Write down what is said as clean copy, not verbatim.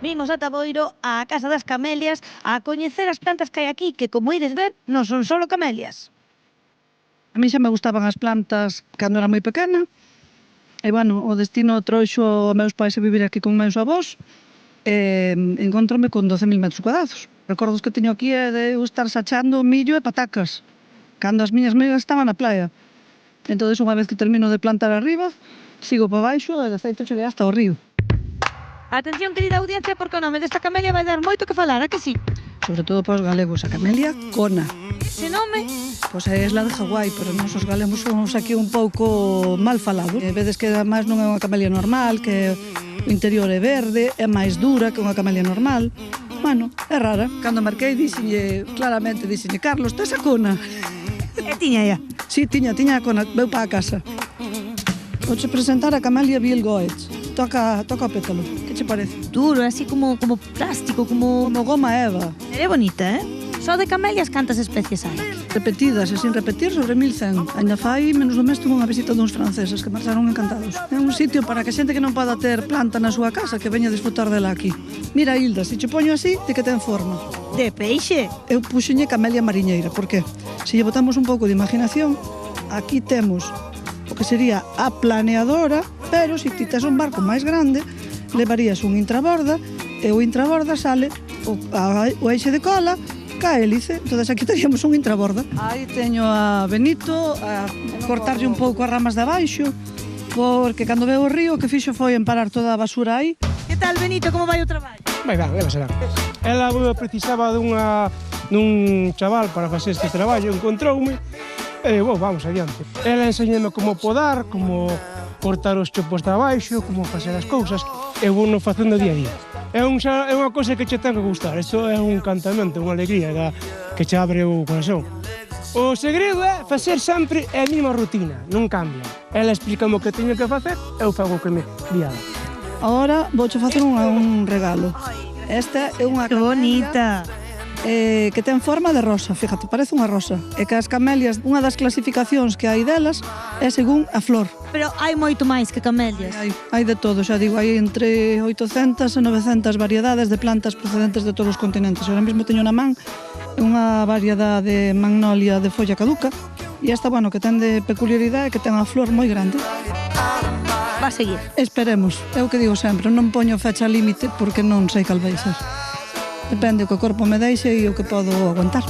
Vimos ata Boiro á Casa das Camelias a coñecer as plantas que hai aquí, que como ides ver, non son solo camelias. A mí xa me gustaban as plantas cando era moi pequena. E, bueno, o destino trouxo a meus pais a vivir aquí con meus avós. Encontrome con 12.000 metros cuadrados. Recordos que teño aquí é de eu estar sachando millo e patacas cando as miñas amigas estaban na playa. Entón, unha vez que termino de plantar arriba, sigo para baixo e de feito cheguei hasta o río. Atención, querida audiencia, porque o nome desta camelia vai dar moito que falar, a que sí? Sobre todo para os galegos, a camelia cona. Ese nome? Pois é isla de Hawái, pero nós os galegos somos aquí un pouco mal falados. Vedes que ademais non é unha camelia normal, que o interior é verde, é máis dura que unha camelia normal. Bueno, é rara. Cando marquei, claramente, Carlos, tes a cona? E tiña ya. Sí, tiña a cona, veu para a casa. Vouche presentar a camelia Bill Goetz. Toca o pétalo. Que che parece? Duro, así como plástico, como goma eva. É bonita, Só de camelias cantas especies hai? Repetidas e sin repetir sobre 1100. Ainda fai menos do mes tuve unha visita duns franceses que marcharon encantados. É un sitio para que xente que non poda ter planta na súa casa que veña a disfrutar dela aquí. Mira, Hilda, se che poño así, de que ten forma? De peixe? Eu puxenlle camelia mariñeira, porque se lle botamos un pouco de imaginación, aquí temos o que sería a planeadora, pero se ti tes un barco máis grande, levarías un intraborda e o intraborda sale o eixe de cola ca hélice, entonces aquí teríamos un intraborda. Aí teño a Benito a cortarlle un pouco as ramas de abaixo, porque cando veo o río o que fixo foi emparar toda a basura aí. Que tal, Benito, como vai o traballo? Vai ben, será. Ela precisaba dun chaval para facer este traballo, encontroume, e vamos adiante. Ela enseñame como podar, como cortar os chopos de abaixo, como facer as cousas, e vou no facendo día a día. É unha cousa que che ten que gustar, isto é un encantamento, unha alegría que che abre o corazón. O segredo é facer sempre a mesma rutina, non cambia. Ela explícame o que teño que facer, eu fago o que me diada. Agora vouche facer un regalo. Esta é unha Que bonita! Que ten forma de rosa, fíjate, parece unha rosa. E que as camelias, unha das clasificacións que hai delas é según a flor. Pero hai moito máis que camelias. Hai de todo, xa digo, hai entre 800 e 900 variedades de plantas procedentes de todos os continentes. Ahora mesmo teño na man unha variedade de magnolia de folla caduca e esta, bueno, que ten de peculiaridade que ten a flor moi grande. Va a seguir. Esperemos, é o que digo sempre, non poño fecha límite porque non sei cal vai ser. Depende o que o corpo me deixe e o que podo aguantar.